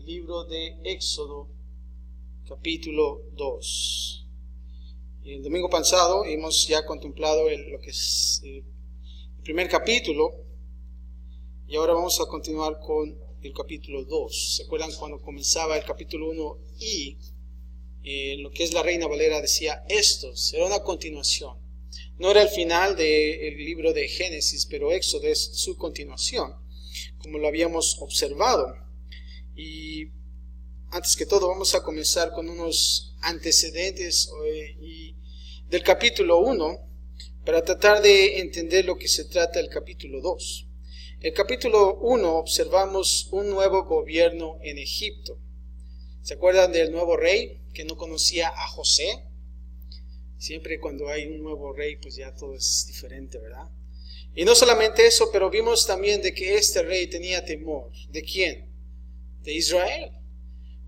libro de Éxodo, capítulo 2. El domingo pasado hemos ya contemplado lo que es el primer capítulo, y ahora vamos a continuar con el capítulo 2. ¿Se acuerdan cuando comenzaba el capítulo 1 y lo que es la Reina Valera decía esto? Será una continuación. No era el final del libro de Génesis, pero Éxodo es su continuación, como lo habíamos observado. Y antes que todo vamos a comenzar con unos antecedentes del capítulo 1 para tratar de entender lo que se trata el capítulo 2. El capítulo 1 observamos un nuevo gobierno en Egipto. ¿Se acuerdan del nuevo rey que no conocía a José? Siempre cuando hay un nuevo rey, pues ya todo es diferente, ¿verdad? Y no solamente eso, pero vimos también de que este rey tenía temor. ¿De quién? De Israel.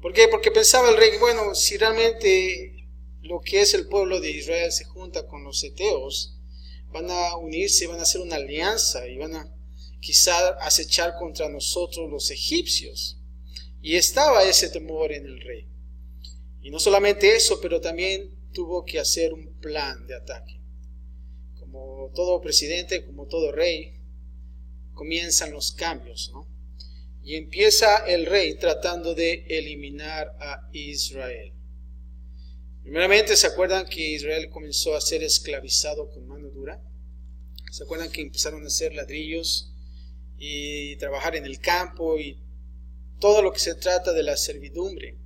¿Por qué? Porque pensaba el rey, bueno, si realmente lo que es el pueblo de Israel se junta con los heteos, van a unirse, van a hacer una alianza y van a quizá acechar contra nosotros los egipcios. Y estaba ese temor en el rey. Y no solamente eso, pero también tuvo que hacer un plan de ataque. Como todo presidente, como todo rey, comienzan los cambios, ¿no? Y empieza el rey tratando de eliminar a Israel. Primeramente, ¿se acuerdan que Israel comenzó a ser esclavizado con mano dura? ¿Se acuerdan que empezaron a hacer ladrillos y trabajar en el campo y todo lo que se trata de la servidumbre?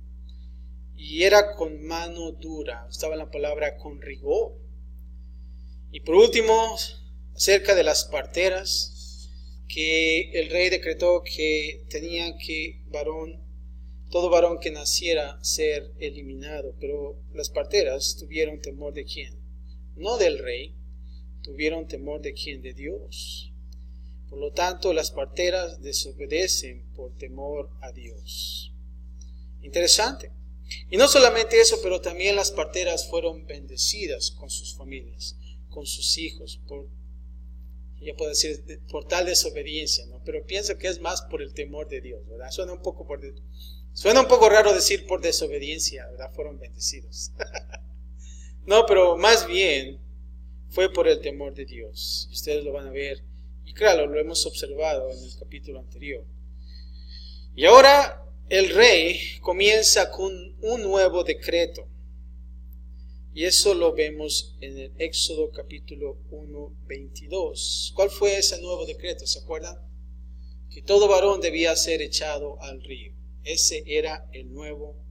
Y era con mano dura, estaba la palabra con rigor. Y por último, acerca de las parteras, que el rey decretó que tenían que todo varón que naciera ser eliminado, pero las parteras tuvieron temor ¿de quién? No del rey, tuvieron temor ¿de quién? De Dios. Por lo tanto, las parteras desobedecen por temor a Dios. Interesante. Y no solamente eso, pero también las parteras fueron bendecidas con sus familias, con sus hijos, ya puedo decir, por tal desobediencia, ¿no? Pero pienso que es más por el temor de Dios, ¿verdad? Suena un poco raro decir por desobediencia, ¿verdad? Fueron bendecidos. No, pero más bien fue por el temor de Dios. Y ustedes lo van a ver. Y claro, lo hemos observado en el capítulo anterior. Y ahora el rey comienza con un nuevo decreto. Y eso lo vemos en el Éxodo capítulo 1, 22. ¿Cuál fue ese nuevo decreto? ¿Se acuerdan? Que todo varón debía ser echado al río. Ese era el nuevo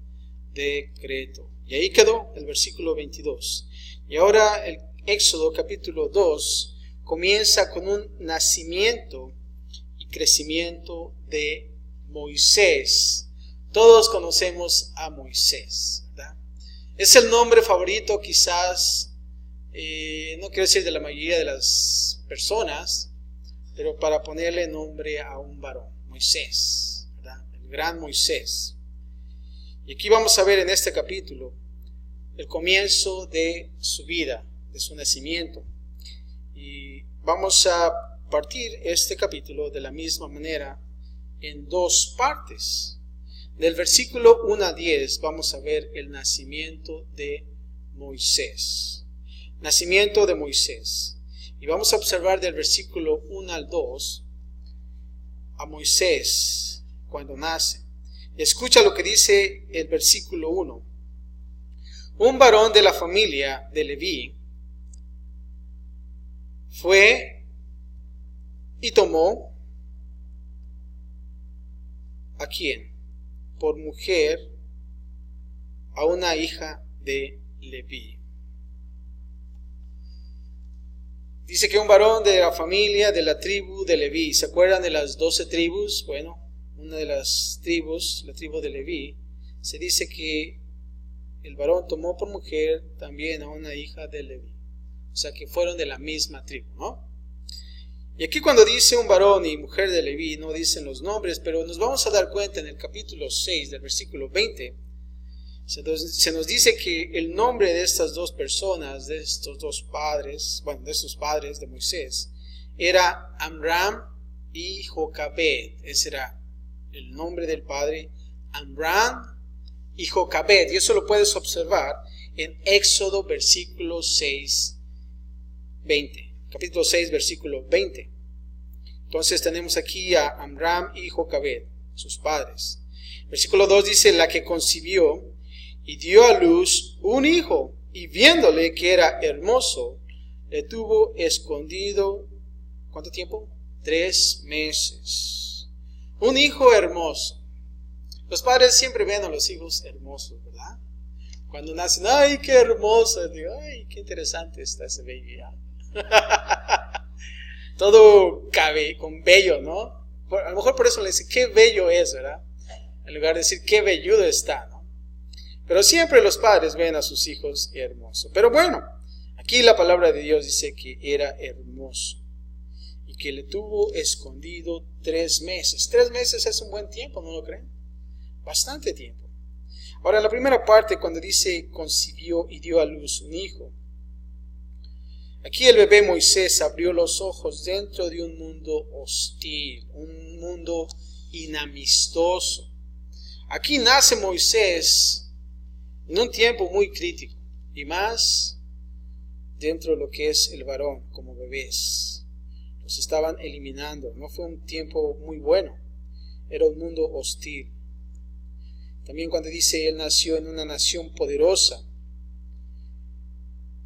decreto. Y ahí quedó el versículo 22. Y ahora el Éxodo capítulo 2 comienza con un nacimiento y crecimiento de Moisés. Todos conocemos a Moisés, ¿verdad? Es el nombre favorito quizás, no quiero decir de la mayoría de las personas, pero para ponerle nombre a un varón, Moisés, ¿verdad? El gran Moisés. Y aquí vamos a ver en este capítulo el comienzo de su vida, de su nacimiento. Y vamos a partir este capítulo de la misma manera en dos partes. Del versículo 1 a 10 vamos a ver el nacimiento de Moisés. Nacimiento de Moisés. Y vamos a observar del versículo 1 al 2 a Moisés cuando nace. Y escucha lo que dice el versículo 1. Un varón de la familia de Leví fue y tomó ¿a quién? Por mujer a una hija de Leví. Dice que un varón de la familia de la tribu de Leví. ¿Se acuerdan de las 12 tribus? Bueno, una de las tribus, la tribu de Leví, se dice que el varón tomó por mujer también a una hija de Leví. O sea que fueron de la misma tribu, ¿no? Y aquí cuando dice un varón y mujer de Leví, no dicen los nombres, pero nos vamos a dar cuenta en el capítulo 6 del versículo 20, se nos dice que el nombre de estas dos personas, de estos dos padres, bueno, de estos padres de Moisés, era Amram y Jocabed. Ese era el nombre del padre, Amram y Jocabed. Y eso lo puedes observar en Éxodo versículo 6, 20. Capítulo 6, versículo 20. Entonces tenemos aquí a Amram y Jocabed, sus padres. Versículo 2 dice, la que concibió y dio a luz un hijo, y viéndole que era hermoso, le tuvo escondido, ¿cuánto tiempo? 3 meses. Un hijo hermoso. Los padres siempre ven a los hijos hermosos, ¿verdad? Cuando nacen, ¡ay, qué hermoso! Digo, ¡ay, qué interesante está ese baby! Todo cabe con bello, ¿no? A lo mejor por eso le dice, qué bello es, ¿verdad? En lugar de decir, qué velludo está, ¿no? Pero siempre los padres ven a sus hijos hermosos. Pero bueno, aquí la palabra de Dios dice que era hermoso y que le tuvo escondido 3 meses. 3 meses es un buen tiempo, ¿no lo creen? Bastante tiempo. Ahora, en la primera parte, cuando dice concibió y dio a luz un hijo, aquí el bebé Moisés abrió los ojos dentro de un mundo hostil, un mundo inamistoso. Aquí nace Moisés en un tiempo muy crítico, y más dentro de lo que es el varón como bebés. Los estaban eliminando, no fue un tiempo muy bueno, era un mundo hostil. También cuando dice él nació en una nación poderosa,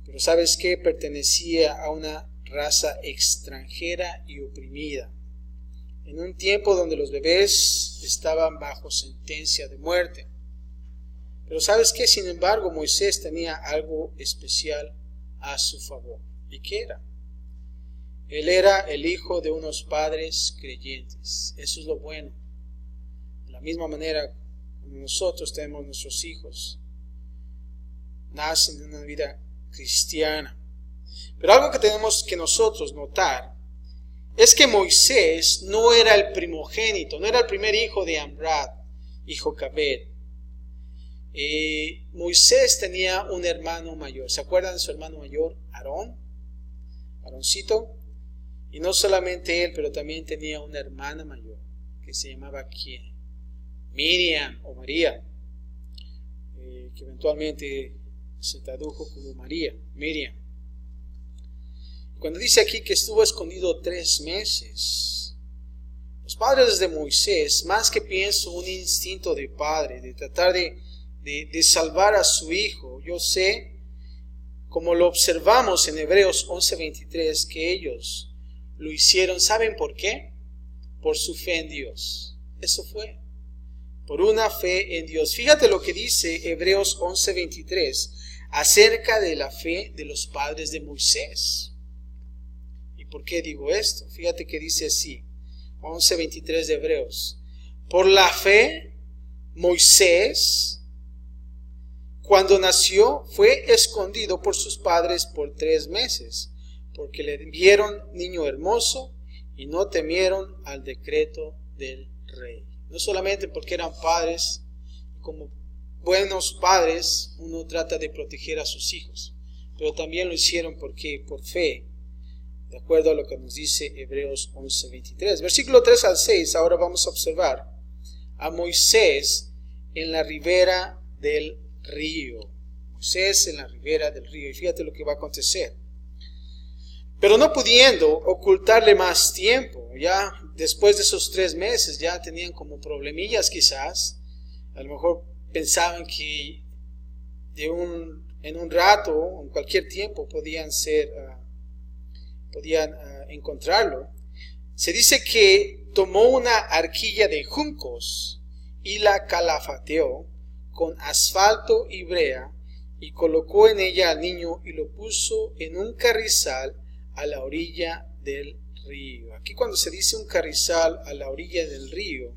pero ¿sabes qué? Pertenecía a una raza extranjera y oprimida, en un tiempo donde los bebés estaban bajo sentencia de muerte. Pero ¿sabes qué? Sin embargo, Moisés tenía algo especial a su favor. ¿Y qué era? Él era el hijo de unos padres creyentes. Eso es lo bueno. De la misma manera como nosotros tenemos nuestros hijos, nacen en una vida cristiana. Pero algo que tenemos que nosotros notar es que Moisés no era el primogénito, no era el primer hijo de Amram y Jocabed. Moisés tenía un hermano mayor. ¿Se acuerdan de su hermano mayor? Aaroncito. Y no solamente él, pero también tenía una hermana mayor que se llamaba ¿quién? Miriam o María, que eventualmente se tradujo como Miriam. Cuando dice aquí que estuvo escondido 3 meses, los padres de Moisés, más que pienso un instinto de padre, de tratar de salvar a su hijo, yo sé, como lo observamos en Hebreos 11:23, que ellos lo hicieron, ¿saben por qué? Por su fe en Dios. Eso fue, por una fe en Dios. Fíjate lo que dice Hebreos 11:23 acerca de la fe de los padres de Moisés. ¿Y por qué digo esto? Fíjate que dice así, 11:23 de Hebreos. Por la fe, Moisés, cuando nació, fue escondido por sus padres por 3 meses, porque le vieron niño hermoso y no temieron al decreto del rey. No solamente porque eran padres, como buenos padres, uno trata de proteger a sus hijos, pero también lo hicieron porque por fe, de acuerdo a lo que nos dice Hebreos 11:23. Versículo 3 al 6, ahora vamos a observar a Moisés en la ribera del río. Moisés en la ribera del río. Y fíjate lo que va a acontecer. Pero no pudiendo ocultarle más tiempo, ya después de esos 3 meses ya tenían como problemillas quizás. A lo mejor pensaban que en un rato o en cualquier tiempo podían encontrarlo. Se dice que tomó una arquilla de juncos y la calafateó con asfalto y brea, y colocó en ella al niño y lo puso en un carrizal a la orilla del río. Aquí cuando se dice un carrizal a la orilla del río,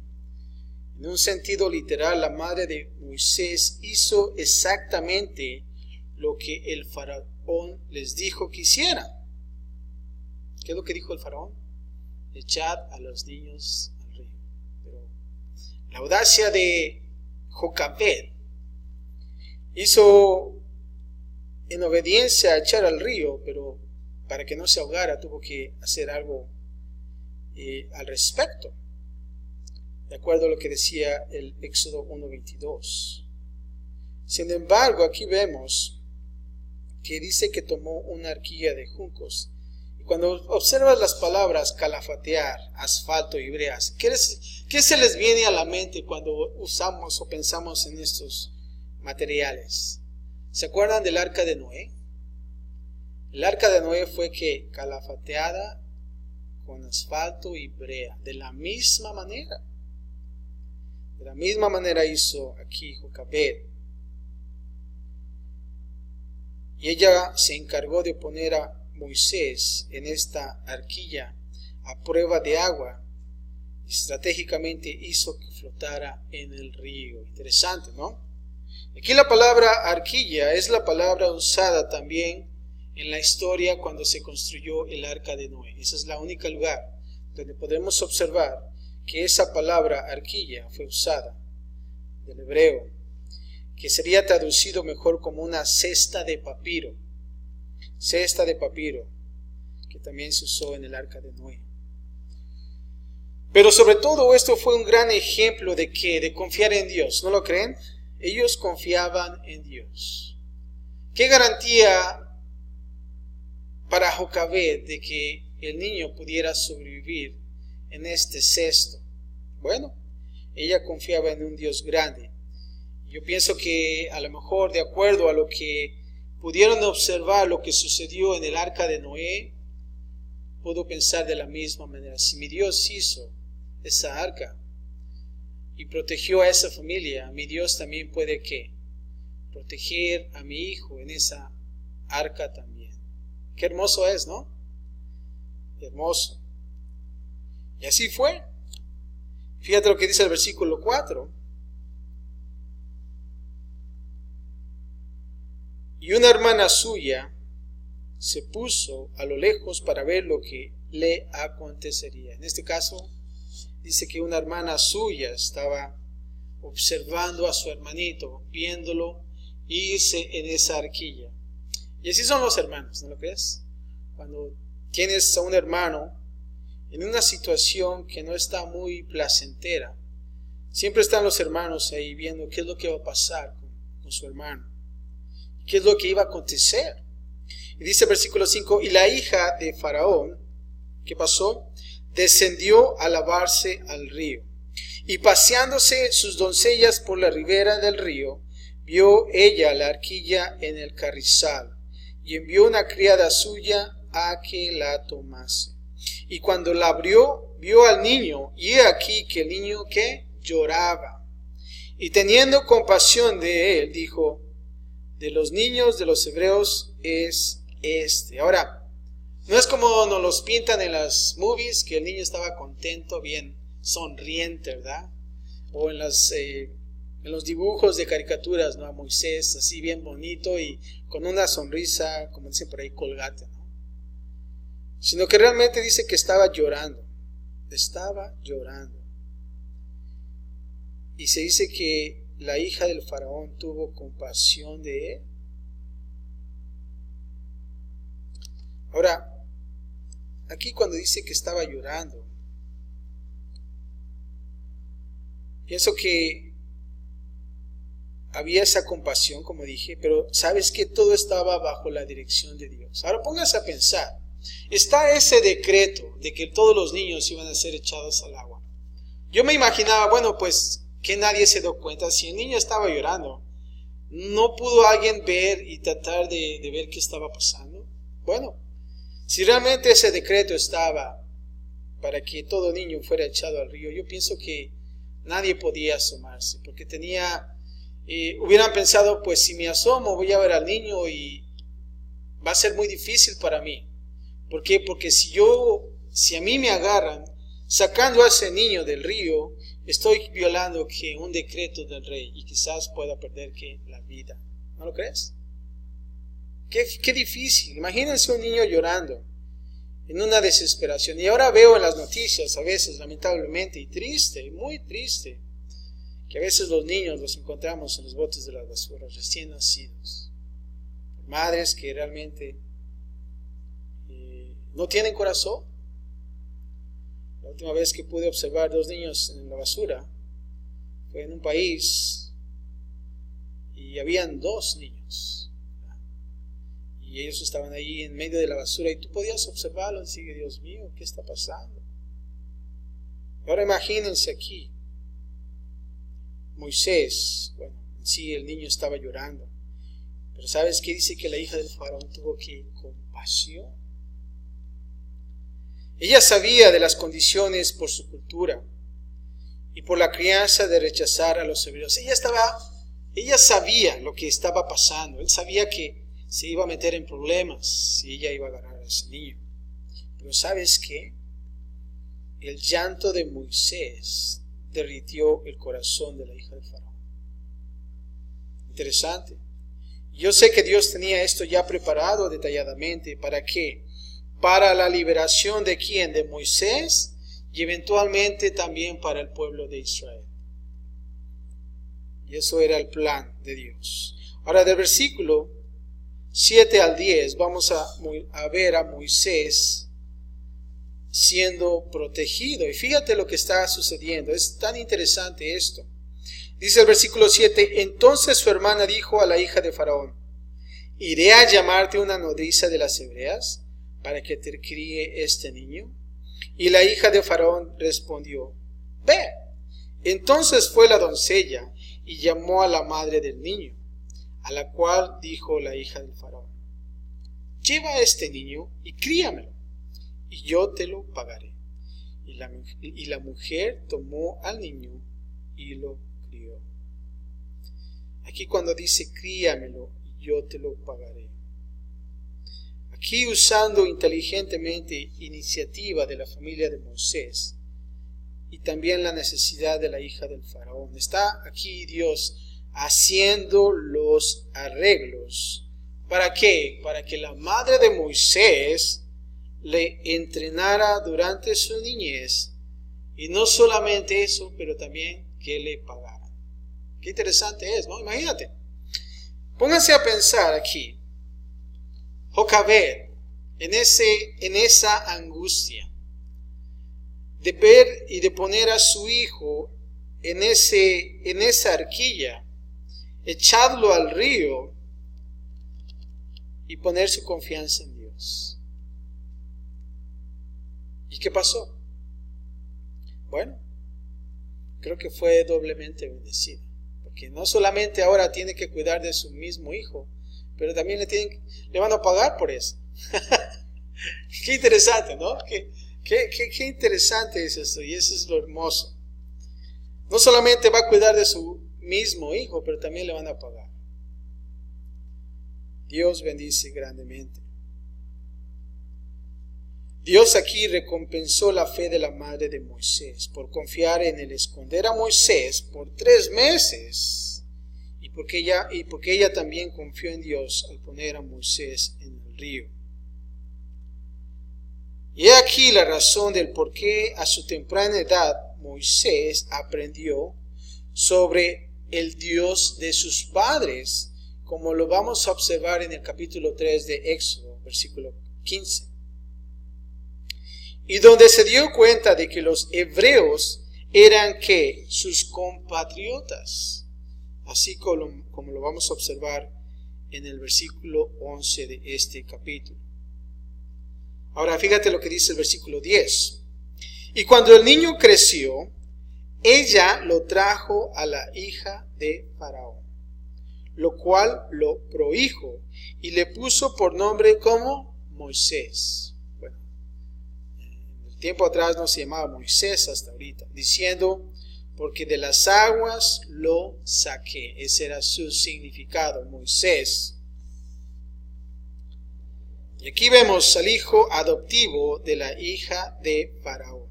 en un sentido literal, la madre de Moisés hizo exactamente lo que el faraón les dijo que hicieran. ¿Qué es lo que dijo el faraón? Echad a los niños al río. Pero la audacia de Jocabed hizo en obediencia a echar al río, pero para que no se ahogara tuvo que hacer algo al respecto. de acuerdo a lo que decía el Éxodo 1:22. Sin embargo, aquí vemos que dice que tomó una arquilla de juncos. Y cuando observas las palabras calafatear, asfalto y brea, ¿qué se les viene a la mente cuando usamos o pensamos en estos materiales? ¿Se acuerdan del arca de Noé? El arca de Noé fue que calafateada con asfalto y brea, de la misma manera. De la misma manera hizo aquí Jocabed. Y ella se encargó de poner a Moisés en esta arquilla a prueba de agua. Y estratégicamente hizo que flotara en el río. Interesante, ¿no? Aquí la palabra arquilla es la palabra usada también en la historia cuando se construyó el arca de Noé. Ese es el único lugar donde podemos observar que esa palabra arquilla fue usada del hebreo, que sería traducido mejor como una cesta de papiro. Cesta de papiro, que también se usó en el arca de Noé. Pero sobre todo esto fue un gran ejemplo de que de confiar en Dios, ¿no lo creen? Ellos confiaban en Dios. ¿Qué garantía para Jocabed de que el niño pudiera sobrevivir en este cesto? Bueno, ella confiaba en un Dios grande. Yo pienso que a lo mejor de acuerdo a lo que pudieron observar lo que sucedió en el arca de Noé, puedo pensar de la misma manera. Si mi Dios hizo esa arca y protegió a esa familia, mi Dios también puede ¿qué? Proteger a mi hijo en esa arca también. Qué hermoso es, ¿no? Hermoso. Y así fue. Fíjate lo que dice el versículo 4. Y una hermana suya se puso a lo lejos para ver lo que le acontecería. En este caso, dice que una hermana suya estaba observando a su hermanito, viéndolo irse en esa arquilla. Y así son los hermanos, ¿no lo crees? Cuando tienes a un hermano en una situación que no está muy placentera, siempre están los hermanos ahí viendo qué es lo que va a pasar con su hermano. ¿Qué es lo que iba a acontecer? Y dice el versículo 5, y la hija de Faraón, ¿qué pasó? Descendió a lavarse al río. Y paseándose sus doncellas por la ribera del río, vio ella la arquilla en el carrizal, y envió una criada suya a que la tomase. Y cuando la abrió, vio al niño, y he aquí que el niño que lloraba. Y teniendo compasión de él, dijo, de los niños de los hebreos es este. Ahora, no es como nos los pintan en las movies, que el niño estaba contento, bien sonriente, ¿verdad? O en los dibujos de caricaturas, ¿no? A Moisés, así bien bonito y con una sonrisa, como dicen por ahí, colgate, ¿no? Sino que realmente dice que estaba llorando. Estaba llorando. Y se dice que la hija del faraón tuvo compasión de él. Ahora, aquí cuando dice que estaba llorando, pienso que había esa compasión, como dije, pero sabes que todo estaba bajo la dirección de Dios. Ahora póngase a pensar, está ese decreto de que todos los niños iban a ser echados al agua. Yo me imaginaba, bueno, pues que nadie se dio cuenta. Si el niño estaba llorando, ¿no pudo alguien ver y tratar de ver qué estaba pasando? Bueno, si realmente ese decreto estaba para que todo niño fuera echado al río, yo pienso que nadie podía asomarse, porque hubieran pensado, pues si me asomo voy a ver al niño y va a ser muy difícil para mí. ¿Por qué? Porque si a mí me agarran sacando a ese niño del río, estoy violando un decreto del rey y quizás pueda perder la vida. ¿No lo crees? Qué difícil. Imagínense un niño llorando en una desesperación. Y ahora veo en las noticias a veces, lamentablemente, y triste, muy triste, que a veces los niños los encontramos en los botes de las basuras, recién nacidos. Madres que realmente no tienen corazón. La última vez que pude observar 2 niños en la basura fue en un país y habían 2 niños. Y ellos estaban ahí en medio de la basura y tú podías observarlos y decir, Dios mío, ¿qué está pasando? Ahora imagínense aquí, Moisés, bueno, en sí el niño estaba llorando, pero ¿sabes qué dice? Que la hija del faraón tuvo que compasión. Ella sabía de las condiciones por su cultura y por la crianza de rechazar a los hebreos. Ella sabía lo que estaba pasando, él sabía que se iba a meter en problemas si ella iba a agarrar a ese niño. Pero ¿sabes qué? El llanto de Moisés derritió el corazón de la hija del faraón. Interesante. Yo sé que Dios tenía esto ya preparado detalladamente. ¿Para qué? Para la liberación de ¿quién? De Moisés y eventualmente también para el pueblo de Israel. Y eso era el plan de Dios. Ahora del versículo 7 al 10 vamos a ver a Moisés siendo protegido. Y fíjate lo que está sucediendo. Es tan interesante esto. Dice el versículo 7, entonces su hermana dijo a la hija de Faraón, ¿iré a llamarte una nodriza de las hebreas para que te críe este niño? Y la hija de Faraón respondió, ve. Entonces fue la doncella y llamó a la madre del niño, a la cual dijo la hija del Faraón, lleva a este niño y críamelo, y yo te lo pagaré. Y la mujer tomó al niño y lo crió. Aquí cuando dice críamelo y yo te lo pagaré. Aquí usando inteligentemente iniciativa de la familia de Moisés y también la necesidad de la hija del faraón. Está aquí Dios haciendo los arreglos. ¿Para qué? Para que la madre de Moisés le entrenara durante su niñez y no solamente eso, pero también que le pagara. Qué interesante es, ¿no? Imagínate. Pónganse a pensar aquí. Jocabed, en esa angustia de ver y de poner a su hijo en esa arquilla, echarlo al río y poner su confianza en Dios. ¿Y qué pasó? Bueno, creo que fue doblemente bendecida, porque no solamente ahora tiene que cuidar de su mismo hijo, pero también le van a pagar por eso. Qué interesante, ¿no? Qué interesante es esto, y eso es lo hermoso. No solamente va a cuidar de su mismo hijo, pero también le van a pagar. Dios bendice grandemente. Dios aquí recompensó la fe de la madre de Moisés por confiar en el esconder a Moisés por 3 meses y porque ella también confió en Dios al poner a Moisés en el río. Y he aquí la razón del por qué a su temprana edad Moisés aprendió sobre el Dios de sus padres, como lo vamos a observar en el capítulo 3 de Éxodo, versículo 15. Y donde se dio cuenta de que los hebreos eran ¿qué? Sus compatriotas, así como lo vamos a observar en el versículo 11 de este capítulo. Ahora fíjate lo que dice el versículo 10. Y cuando el niño creció, ella lo trajo a la hija de Faraón, lo cual lo prohijo y le puso por nombre como Moisés. Tiempo atrás no se llamaba Moisés hasta ahorita, diciendo, porque de las aguas lo saqué. Ese era su significado, Moisés. Y aquí vemos al hijo adoptivo de la hija de Faraón.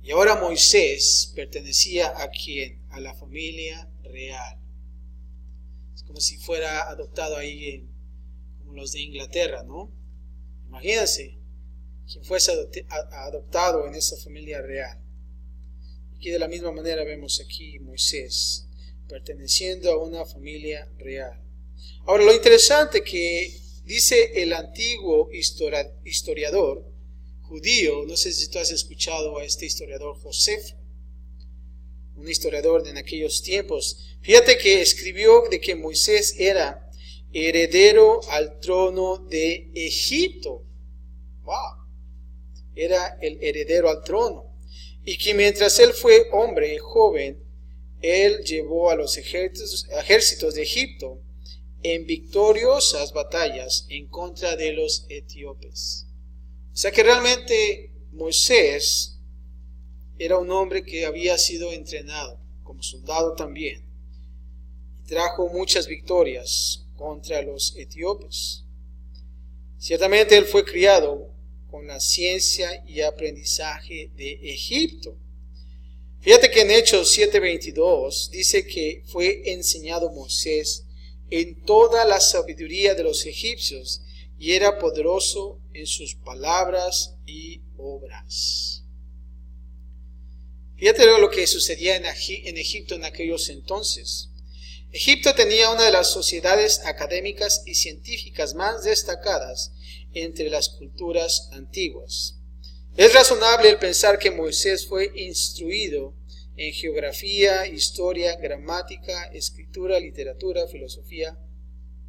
Y ahora Moisés pertenecía ¿a quién? A la familia real. Es como si fuera adoptado ahí como los de Inglaterra, ¿no? Imagínense. Quien fuese adoptado en esa familia real. Aquí de la misma manera vemos aquí Moisés perteneciendo a una familia real. Ahora lo interesante que dice el antiguo historiador judío. No sé si tú has escuchado a este historiador Josefo, un historiador de en aquellos tiempos. Fíjate que escribió de que Moisés era heredero al trono de Egipto. Wow. Era el heredero al trono. Y que mientras él fue hombre joven, él llevó a los ejércitos de Egipto en victoriosas batallas en contra de los etíopes. O sea que realmente Moisés era un hombre que había sido entrenado como soldado también. Y trajo muchas victorias contra los etíopes. Ciertamente él fue criado con la ciencia y aprendizaje de Egipto. Fíjate que en Hechos 7:22 dice que fue enseñado Moisés en toda la sabiduría de los egipcios y era poderoso en sus palabras y obras. Fíjate lo que sucedía en Egipto en aquellos entonces. Egipto tenía una de las sociedades académicas y científicas más destacadas entre las culturas antiguas. Es razonable el pensar que Moisés fue instruido en geografía, historia, gramática, escritura, literatura, filosofía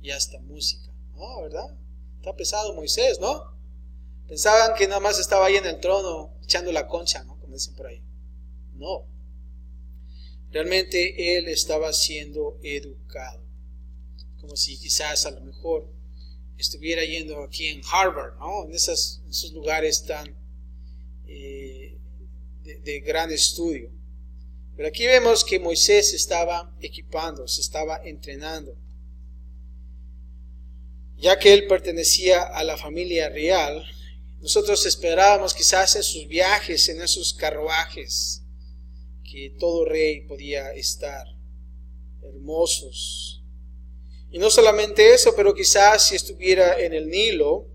y hasta música. ¿No? ¿Verdad? Está pesado Moisés, ¿no? Pensaban que nada más estaba ahí en el trono echando la concha, ¿no? Como dicen por ahí. No. Realmente él estaba siendo educado. Como si quizás a lo mejor estuviera yendo aquí en Harvard, ¿no? En esos lugares tan de gran estudio. Pero aquí vemos que Moisés estaba equipando, se estaba entrenando. Ya que él pertenecía a la familia real, nosotros esperábamos quizás en sus viajes, en esos carruajes, que todo rey podía estar, hermosos. Y no solamente eso, pero quizás si estuviera en el Nilo,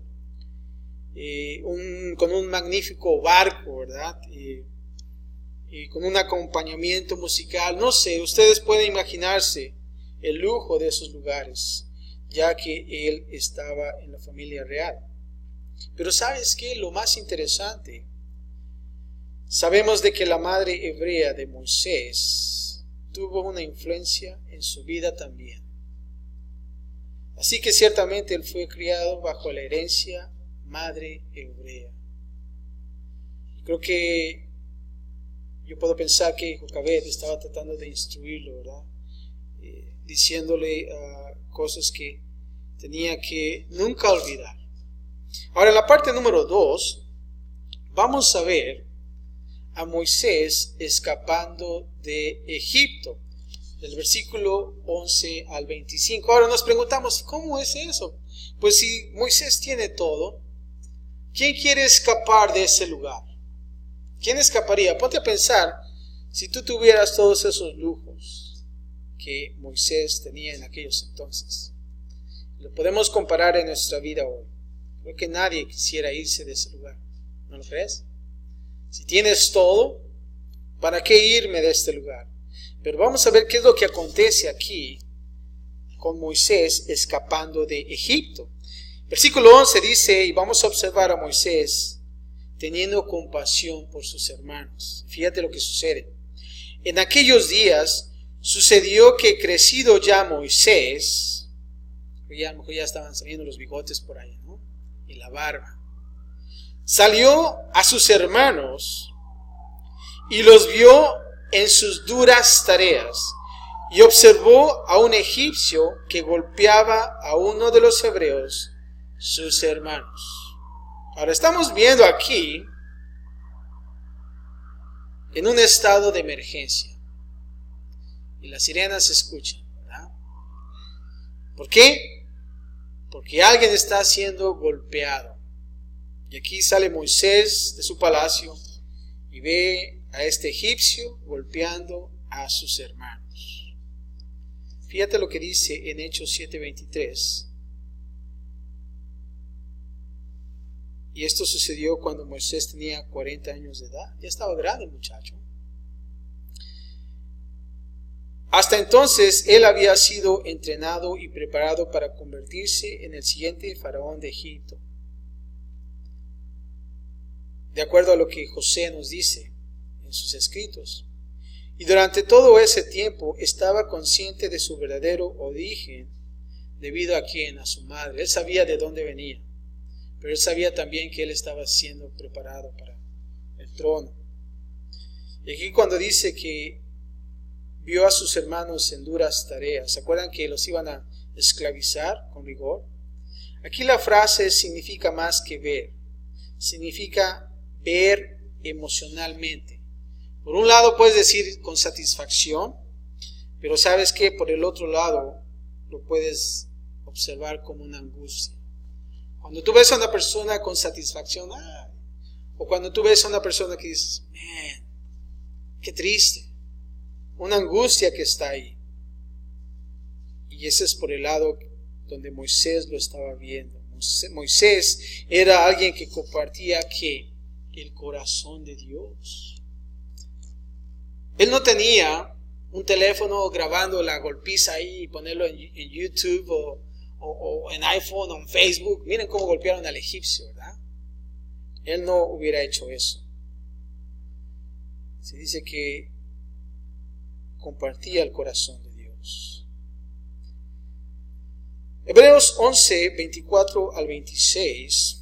con un magnífico barco, ¿verdad? Y con un acompañamiento musical. No sé, ustedes pueden imaginarse el lujo de esos lugares, ya que él estaba en la familia real. Pero ¿sabes qué? Lo más interesante, sabemos de que la madre hebrea de Moisés tuvo una influencia en su vida también. Así que ciertamente él fue criado bajo la herencia madre hebrea. Y creo que yo puedo pensar que Jocabed estaba tratando de instruirlo, ¿verdad? Diciéndole cosas que tenía que nunca olvidar. Ahora, en la parte número 2, vamos a ver a Moisés escapando de Egipto, del versículo 11 al 25. Ahora nos preguntamos, ¿cómo es eso? Pues si Moisés tiene todo, ¿quién quiere escapar de ese lugar? ¿Quién escaparía? Ponte a pensar, si tú tuvieras todos esos lujos que Moisés tenía en aquellos entonces. Lo podemos comparar en nuestra vida hoy. Creo que nadie quisiera irse de ese lugar. ¿No lo crees? Si tienes todo, ¿para qué irme de este lugar? Pero vamos a ver qué es lo que acontece aquí con Moisés escapando de Egipto. Versículo 11 dice, y vamos a observar a Moisés teniendo compasión por sus hermanos. Fíjate lo que sucede. En aquellos días sucedió que crecido ya Moisés, a lo mejor ya estaban saliendo los bigotes por ahí, ¿no? Y la barba. Salió a sus hermanos y los vio en sus duras tareas y observó a un egipcio que golpeaba a uno de los hebreos, sus hermanos. Ahora estamos viendo aquí en un estado de emergencia y las sirenas se escuchan, ¿verdad? ¿Por qué? Porque alguien está siendo golpeado. Y aquí sale Moisés de su palacio y ve a este egipcio golpeando a sus hermanos. Fíjate lo que dice en Hechos 7:23. Y esto sucedió cuando Moisés tenía 40 años de edad. Ya estaba grande el muchacho. Hasta entonces él había sido entrenado y preparado para convertirse en el siguiente faraón de Egipto. de acuerdo a lo que José nos dice en sus escritos. Y durante todo ese tiempo estaba consciente de su verdadero origen, debido a a su madre. Él sabía de dónde venía, pero él sabía también que él estaba siendo preparado para el trono. Y aquí cuando dice que vio a sus hermanos en duras tareas, ¿se acuerdan que los iban a esclavizar con rigor? Aquí la frase significa más que ver, significa ver emocionalmente. Por un lado puedes decir con satisfacción, pero sabes que por el otro lado lo puedes observar como una angustia. Cuando tú ves a una persona con satisfacción, o cuando tú ves a una persona que dices, man, qué triste, una angustia que está ahí. Y ese es por el lado donde Moisés lo estaba viendo. Moisés era alguien que compartía el corazón de Dios. Él no tenía un teléfono grabando la golpiza ahí y ponerlo en YouTube o en iPhone o en Facebook. Miren cómo golpearon al egipcio, ¿verdad? Él no hubiera hecho eso. Se dice que compartía el corazón de Dios. Hebreos 11, 24 al 26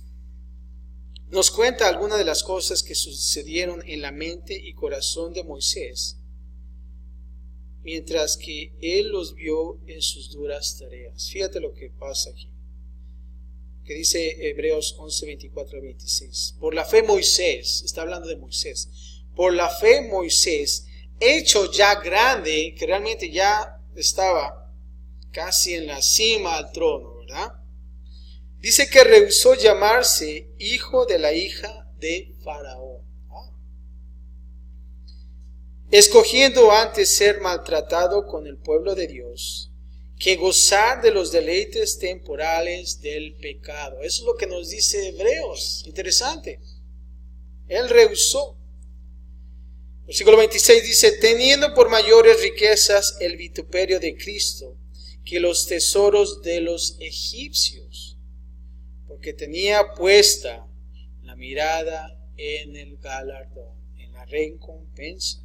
nos cuenta algunas de las cosas que sucedieron en la mente y corazón de Moisés mientras que él los vio en sus duras tareas. Fíjate lo que pasa aquí, que dice Hebreos 11, 24 al 26. Por la fe Moisés, está hablando de Moisés, por la fe Moisés, hecho ya grande, que realmente ya estaba casi en la cima al trono, ¿verdad? Dice que rehusó llamarse hijo de la hija de Faraón, escogiendo antes ser maltratado con el pueblo de Dios que gozar de los deleites temporales del pecado. Eso es lo que nos dice Hebreos. Interesante. Él rehusó. Versículo 26 dice, teniendo por mayores riquezas el vituperio de Cristo que los tesoros de los egipcios, porque tenía puesta la mirada en el galardón, en la recompensa.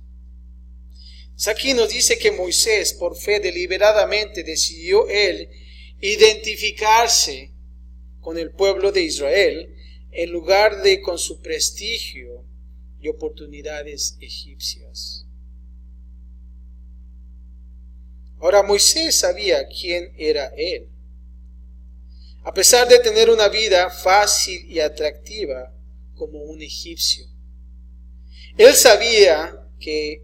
Aquí nos dice que Moisés, por fe, deliberadamente decidió él identificarse con el pueblo de Israel en lugar de con su prestigio y oportunidades egipcias. Ahora, Moisés sabía quién era él. A pesar de tener una vida fácil y atractiva como un egipcio, él sabía que,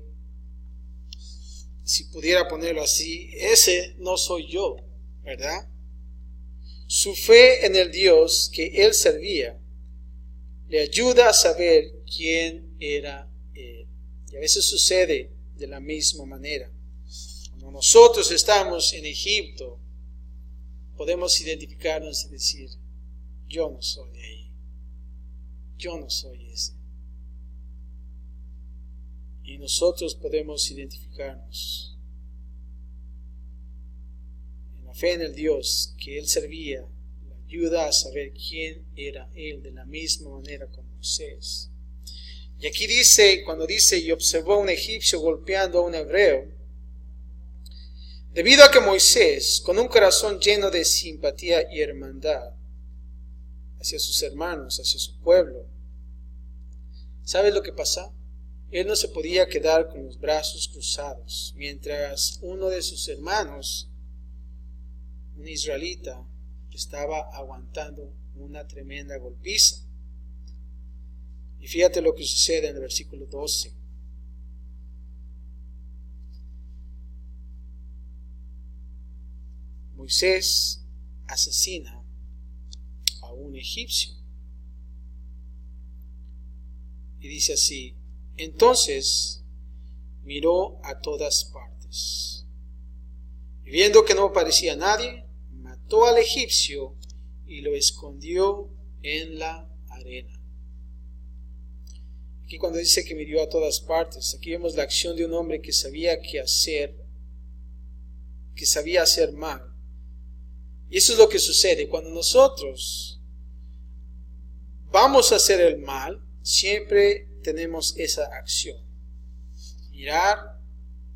si pudiera ponerlo así, ese no soy yo, ¿verdad? Su fe en el Dios que él servía le ayuda a saber quién era él. Y a veces sucede de la misma manera. Cuando nosotros estamos en Egipto, podemos identificarnos y decir, yo no soy de ahí, yo no soy ese. Y nosotros podemos identificarnos en la fe en el Dios que él servía, le ayuda a saber quién era él de la misma manera como Moisés. Y aquí dice, cuando dice, y observó a un egipcio golpeando a un hebreo, debido a que Moisés, con un corazón lleno de simpatía y hermandad hacia sus hermanos, hacia su pueblo, ¿sabes lo que pasa? Él no se podía quedar con los brazos cruzados mientras uno de sus hermanos, un israelita, estaba aguantando una tremenda golpiza. Y fíjate lo que sucede en el versículo 12. Moisés asesina a un egipcio. Y dice así, entonces miró a todas partes. Y viendo que no aparecía nadie, mató al egipcio y lo escondió en la arena. Aquí cuando dice que miró a todas partes, aquí vemos la acción de un hombre que sabía qué hacer, que sabía hacer mal. Y eso es lo que sucede cuando nosotros vamos a hacer el mal. siempre tenemos esa acción. Mirar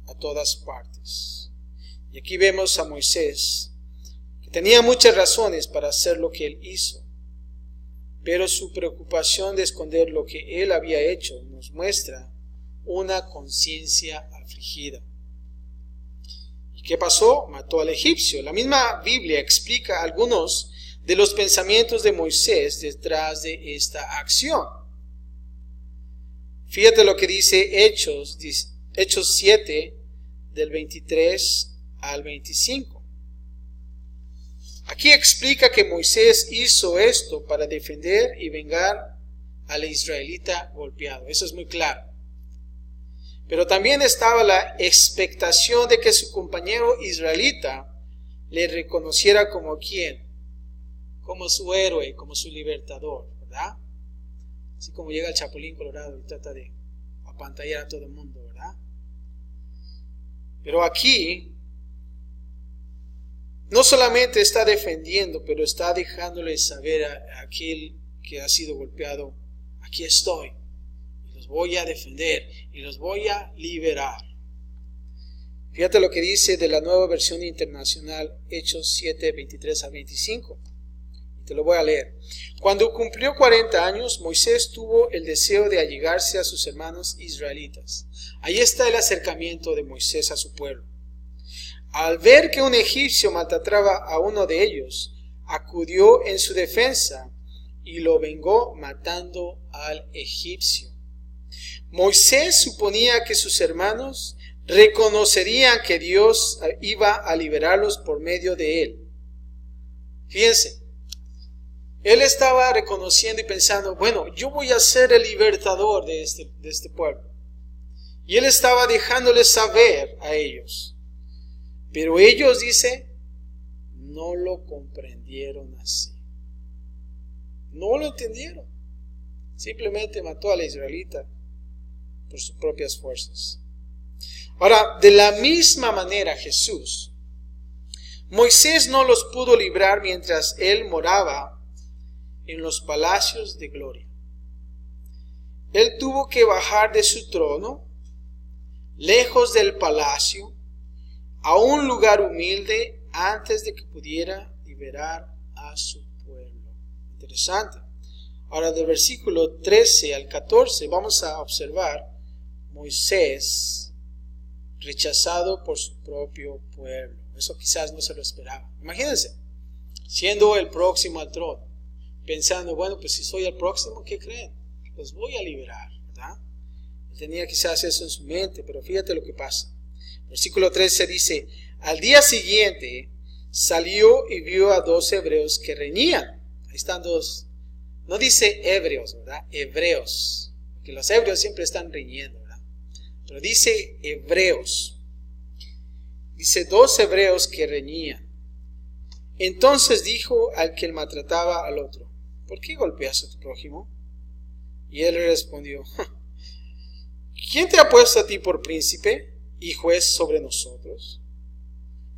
a todas partes. Y aquí vemos a Moisés, que tenía muchas razones para hacer lo que él hizo, pero su preocupación de esconder lo que él había hecho nos muestra una conciencia afligida. ¿Y qué pasó? Mató al egipcio. La misma Biblia explica algunos de los pensamientos de Moisés detrás de esta acción. Fíjate lo que dice Hechos 7, del 23 al 25. Aquí explica que Moisés hizo esto para defender y vengar al israelita golpeado. Eso es muy claro. Pero también estaba la expectación de que su compañero israelita le reconociera como ¿quién? Como su héroe, como su libertador, ¿verdad? Así como llega el Chapulín Colorado y trata de apantallar a todo el mundo, ¿verdad? Pero aquí no solamente está defendiendo, pero está dejándole saber a aquel que ha sido golpeado, aquí estoy, y los voy a defender, y los voy a liberar. Fíjate lo que dice de la Nueva Versión Internacional, Hechos 7, 23 a 25. Te lo voy a leer. Cuando cumplió 40 años, Moisés tuvo el deseo de allegarse a sus hermanos israelitas. Ahí está el acercamiento de Moisés a su pueblo. Al ver que un egipcio maltrataba a uno de ellos, acudió en su defensa y lo vengó matando al egipcio. Moisés suponía que sus hermanos reconocerían que Dios iba a liberarlos por medio de él. Fíjense, él estaba reconociendo y pensando, bueno, yo voy a ser el libertador de este pueblo. Y él estaba dejándoles saber a ellos. Pero ellos, dice, no lo comprendieron así. No lo entendieron. Simplemente mató al israelita por sus propias fuerzas. Ahora, de la misma manera Jesús, Moisés no los pudo librar mientras él moraba en los palacios de gloria. Él tuvo que bajar de su trono, lejos del palacio, a un lugar humilde antes de que pudiera liberar a su pueblo. Interesante. Ahora, del versículo 13 al 14 vamos a observar Moisés rechazado por su propio pueblo. Eso quizás no se lo esperaba. Imagínense, siendo el próximo al trono, pensando, bueno, pues si soy el próximo, ¿qué creen? Los voy a liberar, ¿verdad? Él tenía quizás eso en su mente, pero fíjate lo que pasa. Versículo 13 dice, al día siguiente salió y vio a 2 hebreos que reñían. Ahí están dos. No dice hebreos, ¿verdad? Hebreos. Porque los hebreos siempre están riñendo, ¿verdad? Pero dice hebreos. Dice 2 hebreos que reñían. Entonces dijo al que maltrataba al otro, ¿por qué golpeas a tu prójimo? Y él le respondió, ¿quién te ha puesto a ti por príncipe y juez sobre nosotros?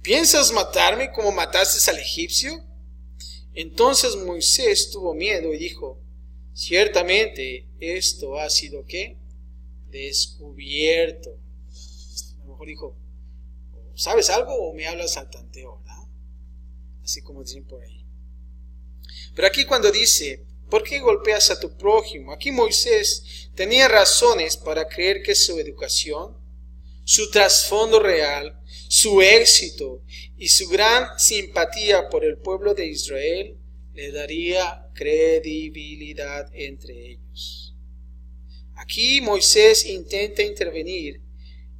¿Piensas matarme como mataste al egipcio? Entonces Moisés tuvo miedo y dijo, ciertamente esto ha sido ¿qué? Descubierto. A lo mejor dijo, ¿sabes algo o me hablas al tanteo, verdad? Así como dicen por ahí. Pero aquí cuando dice, ¿por qué golpeas a tu prójimo? Aquí Moisés tenía razones para creer que su educación, su trasfondo real, su éxito y su gran simpatía por el pueblo de Israel le daría credibilidad entre ellos. Aquí Moisés intenta intervenir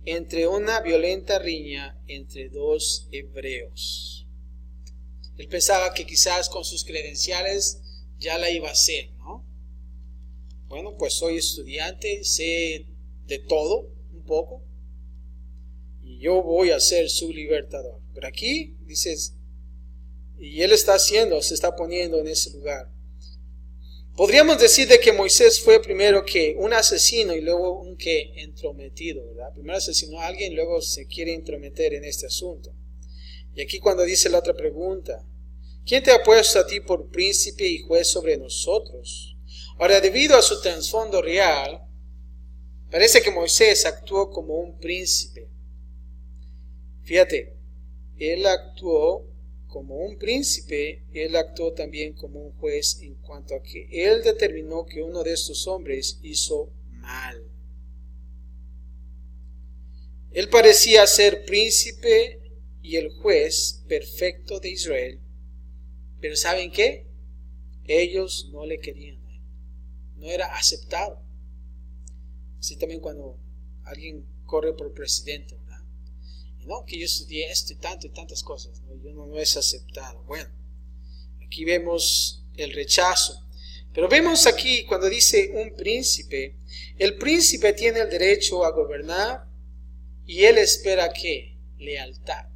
entre una violenta riña entre 2 hebreos. Él pensaba que quizás con sus credenciales ya la iba a hacer, ¿no? Bueno, pues soy estudiante, sé de todo, un poco, y yo voy a ser su libertador. Pero aquí dices, y él está haciendo, se está poniendo en ese lugar. Podríamos decir de que Moisés fue primero que un asesino y luego un que entrometido, ¿verdad? Primero asesinó a alguien y luego se quiere entrometer en este asunto. Y aquí cuando dice la otra pregunta, ¿quién te ha puesto a ti por príncipe y juez sobre nosotros? Ahora, debido a su trasfondo real, parece que Moisés actuó como un príncipe. Fíjate, él actuó como un príncipe, él actuó también como un juez en cuanto a que él determinó que uno de estos hombres hizo mal. Él parecía ser príncipe y el juez perfecto de Israel, pero ¿saben qué? Ellos no le querían, no era aceptado. Así también cuando alguien corre por presidente, ¿verdad? Y no, que yo estudié esto y tantas cosas, ¿no? Yo no es aceptado. Bueno, aquí vemos el rechazo. Pero vemos aquí cuando dice un príncipe, el príncipe tiene el derecho a gobernar y él espera ¿qué? Lealtad.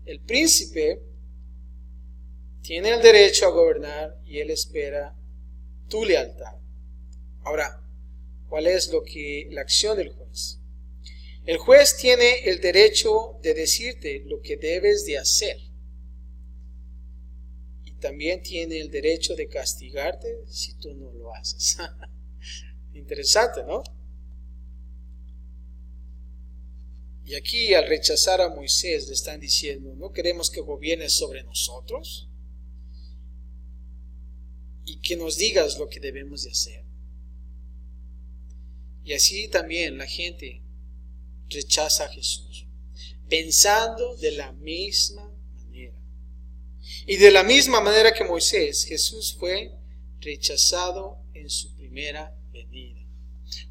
El príncipe tiene el derecho a gobernar y él espera tu lealtad. Ahora, ¿cuál es la acción del juez? El juez tiene el derecho de decirte lo que debes de hacer. Y también tiene el derecho de castigarte si tú no lo haces. Interesante, ¿no? Y aquí al rechazar a Moisés le están diciendo, ¿no queremos que gobiernes sobre nosotros? Y que nos digas lo que debemos de hacer. Y así también la gente rechaza a Jesús, pensando de la misma manera. Y de la misma manera que Moisés, Jesús fue rechazado en su primera venida.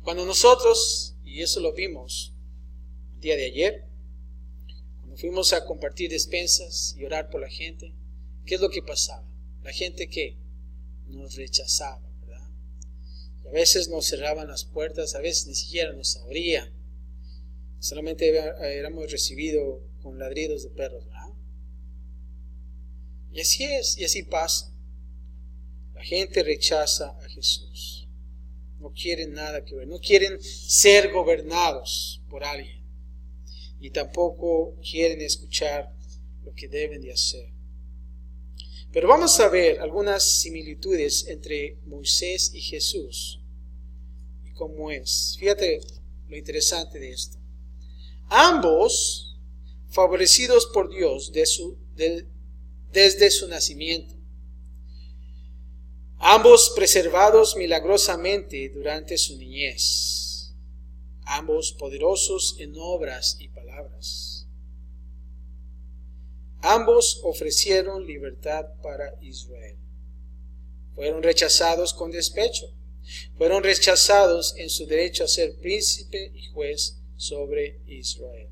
Cuando nosotros, y eso lo vimos el día de ayer, cuando fuimos a compartir despensas y orar por la gente, ¿qué es lo que pasaba? La gente que nos rechazaba, ¿verdad? Y a veces nos cerraban las puertas, a veces ni siquiera nos abrían. Solamente éramos recibidos con ladridos de perros, ¿verdad? Y así es, y así pasa. La gente rechaza a Jesús. No quieren nada que ver, no quieren ser gobernados por alguien. Y tampoco quieren escuchar lo que deben de hacer. Pero vamos a ver algunas similitudes entre Moisés y Jesús. Y cómo es. Fíjate lo interesante de esto. Ambos favorecidos por Dios desde su nacimiento. Ambos preservados milagrosamente durante su niñez. Ambos poderosos en obras y palabras. Ambos ofrecieron libertad para Israel. Fueron rechazados con despecho. Fueron rechazados en su derecho a ser príncipe y juez sobre Israel.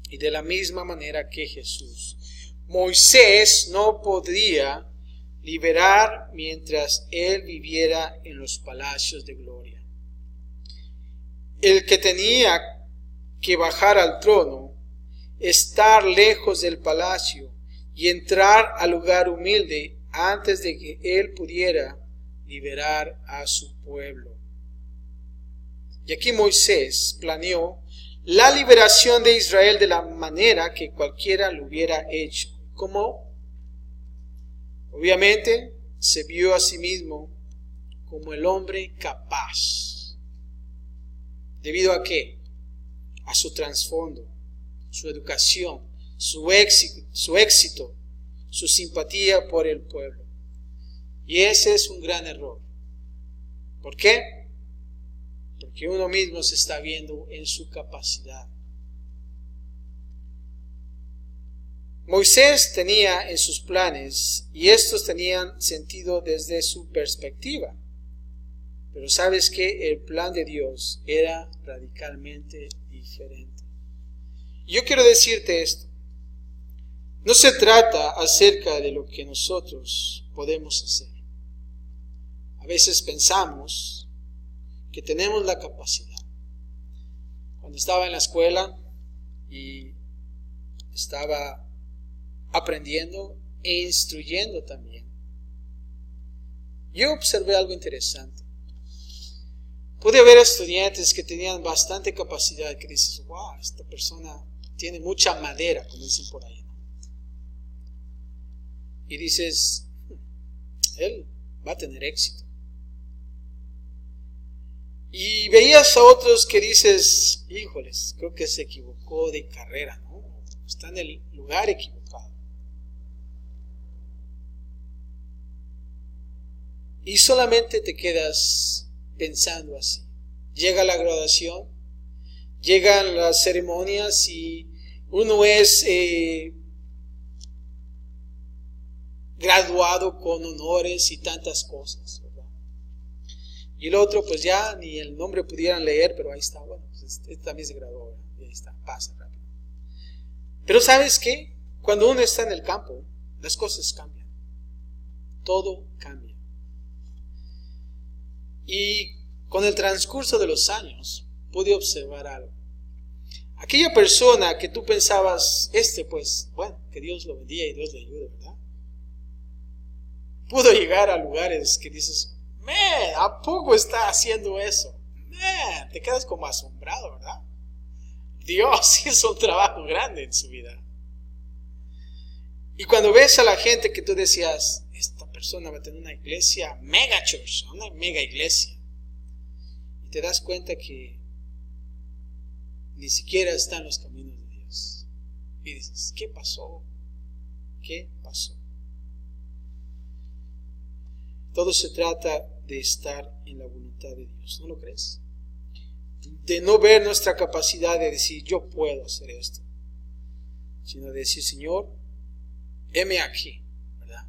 Y de la misma manera que Jesús, Moisés no podría liberar mientras él viviera en los palacios de gloria. El que tenía que bajar al trono, estar lejos del palacio y entrar al lugar humilde antes de que él pudiera liberar a su pueblo. Y aquí Moisés planeó la liberación de Israel de la manera que cualquiera lo hubiera hecho. ¿Cómo? Obviamente se vio a sí mismo como el hombre capaz. ¿Debido a qué? A su trasfondo, su educación, su éxito, su simpatía por el pueblo. Y ese es un gran error. ¿Por qué? Porque uno mismo se está viendo en su capacidad. Moisés tenía en sus planes, y estos tenían sentido desde su perspectiva. Pero ¿sabes qué? El plan de Dios era radicalmente diferente. Yo quiero decirte esto. No se trata acerca de lo que nosotros podemos hacer. A veces pensamos que tenemos la capacidad. Cuando estaba en la escuela y estaba aprendiendo e instruyendo también, yo observé algo interesante. Pude ver estudiantes que tenían bastante capacidad, que dices, wow, esta persona tiene mucha madera, como dicen por ahí, ¿no? Y dices, él va a tener éxito. Y veías a otros que dices, híjoles, creo que se equivocó de carrera, ¿no? Está en el lugar equivocado. Y solamente te quedas pensando así. Llega la graduación, llegan las ceremonias y uno es graduado con honores y tantas cosas, ¿verdad? Y el otro pues ya ni el nombre pudieran leer, pero ahí está, bueno, pues este también se graduó, ¿verdad? Y ahí está, pasa rápido. Pero ¿sabes qué? Cuando uno está en el campo, las cosas cambian. Todo cambia. Y con el transcurso de los años, pude observar algo. Aquella persona que tú pensabas, pues, bueno, que Dios lo bendiga y Dios le ayude, ¿verdad? Pudo llegar a lugares que dices, ¿a poco está haciendo eso? Te quedas como asombrado, ¿verdad? Dios hizo un trabajo grande en su vida. Y cuando ves a la gente que tú decías, esta persona va a tener una iglesia, mega church, una mega iglesia, y te das cuenta que ni siquiera está en los caminos de Dios. Y dices, ¿qué pasó? ¿Qué pasó? Todo se trata de estar en la voluntad de Dios, ¿no lo crees? De no ver nuestra capacidad de decir, yo puedo hacer esto, sino de decir, Señor, heme aquí, ¿verdad?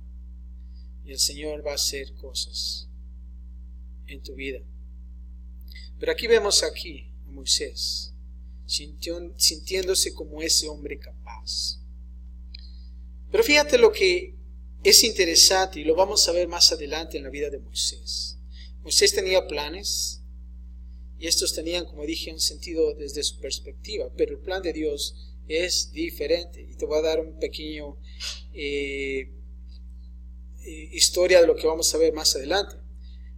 Y el Señor va a hacer cosas en tu vida. Pero aquí vemos a Moisés, sintiéndose como ese hombre capaz. Pero fíjate lo que es interesante, y lo vamos a ver más adelante en la vida de Moisés. Moisés tenía planes, y estos tenían, como dije, un sentido desde su perspectiva, pero el plan de Dios es diferente. Y te voy a dar un pequeño historia de lo que vamos a ver más adelante.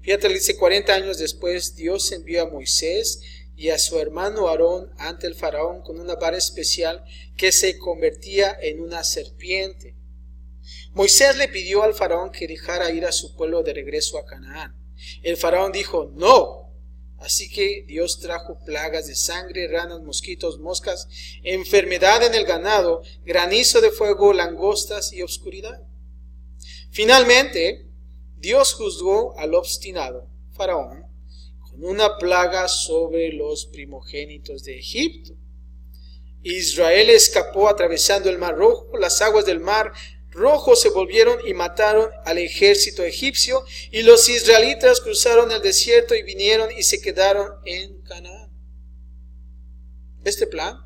Fíjate, dice, 40 años después, Dios envió a Moisés y a su hermano Aarón ante el faraón con una vara especial que se convertía en una serpiente. Moisés le pidió al faraón que dejara ir a su pueblo de regreso a Canaán. El faraón dijo, no. Así que Dios trajo plagas de sangre, ranas, mosquitos, moscas, enfermedad en el ganado, granizo de fuego, langostas y obscuridad. Finalmente, Dios juzgó al obstinado faraón con una plaga sobre los primogénitos de Egipto. Israel escapó atravesando el Mar Rojo. Las aguas del Mar Rojo se volvieron y mataron al ejército egipcio, y los israelitas cruzaron el desierto y vinieron y se quedaron en Canaán. Este plan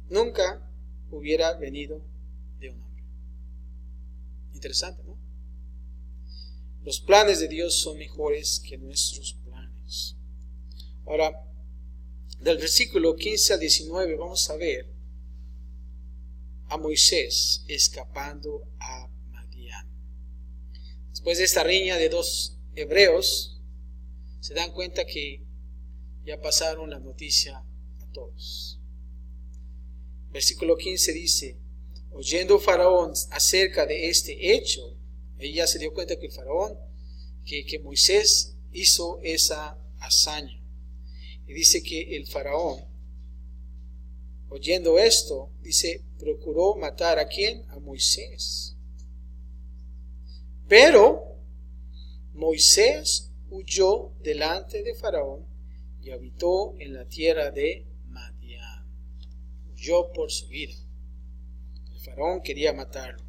nunca hubiera venido de un hombre. Interesante, ¿no? Los planes de Dios son mejores que nuestros planes. Ahora, del versículo 15 al 19 vamos a ver a Moisés escapando a Madián. Después de esta riña de dos hebreos, se dan cuenta que ya pasaron la noticia a todos. Versículo 15 dice, oyendo Faraón acerca de este hecho, ella se dio cuenta que el Faraón, que Moisés hizo esa hazaña. Y dice que el Faraón, oyendo esto, dice, procuró matar ¿a quién? A Moisés. Pero Moisés huyó delante de Faraón y habitó en la tierra de Madián. Huyó por su vida. El Faraón quería matarlo.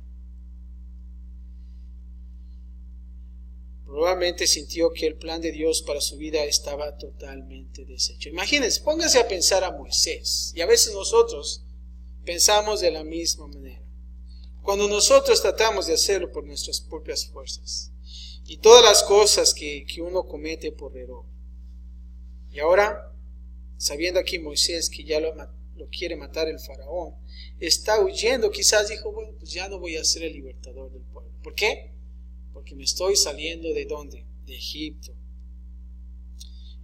Probablemente sintió que el plan de Dios para su vida estaba totalmente deshecho. Imagínense, pónganse a pensar a Moisés. Y a veces nosotros pensamos de la misma manera. Cuando nosotros tratamos de hacerlo por nuestras propias fuerzas. Y todas las cosas que uno comete por error. Y ahora, sabiendo aquí Moisés que ya lo quiere matar el faraón, está huyendo. Quizás dijo, bueno, pues ya no voy a ser el libertador del pueblo. ¿Por qué? Porque me estoy saliendo ¿de dónde? De Egipto.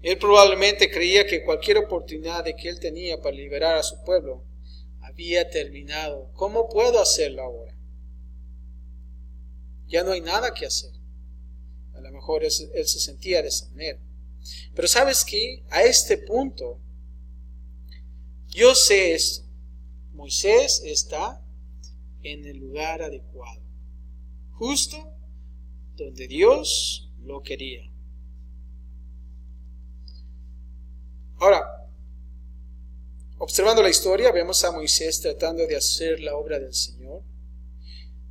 Él probablemente creía que cualquier oportunidad de que él tenía para liberar a su pueblo había terminado. ¿Cómo puedo hacerlo ahora? Ya no hay nada que hacer. A lo lo mejor él se sentía de esa manera. Pero ¿sabes qué? A este punto, yo sé esto. Moisés está en el lugar adecuado, justo donde Dios lo quería. Ahora, observando la historia, vemos a Moisés tratando de hacer la obra del Señor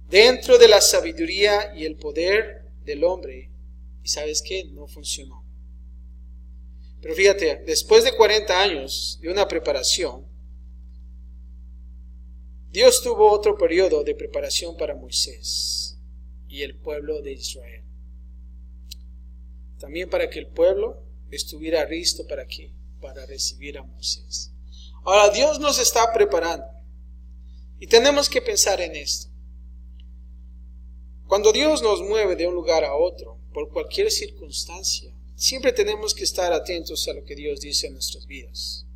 dentro de la sabiduría y el poder del hombre. ¿Y sabes qué? No funcionó. Pero fíjate, después de 40 años de una preparación, Dios tuvo otro periodo de preparación para Moisés y el pueblo de Israel. También para que el pueblo estuviera listo para ¿qué? Para recibir a Moisés. Ahora Dios nos está preparando y tenemos que pensar en esto. Cuando Dios nos mueve de un lugar a otro, por cualquier circunstancia, siempre tenemos que estar atentos a lo que Dios dice en nuestras vidas.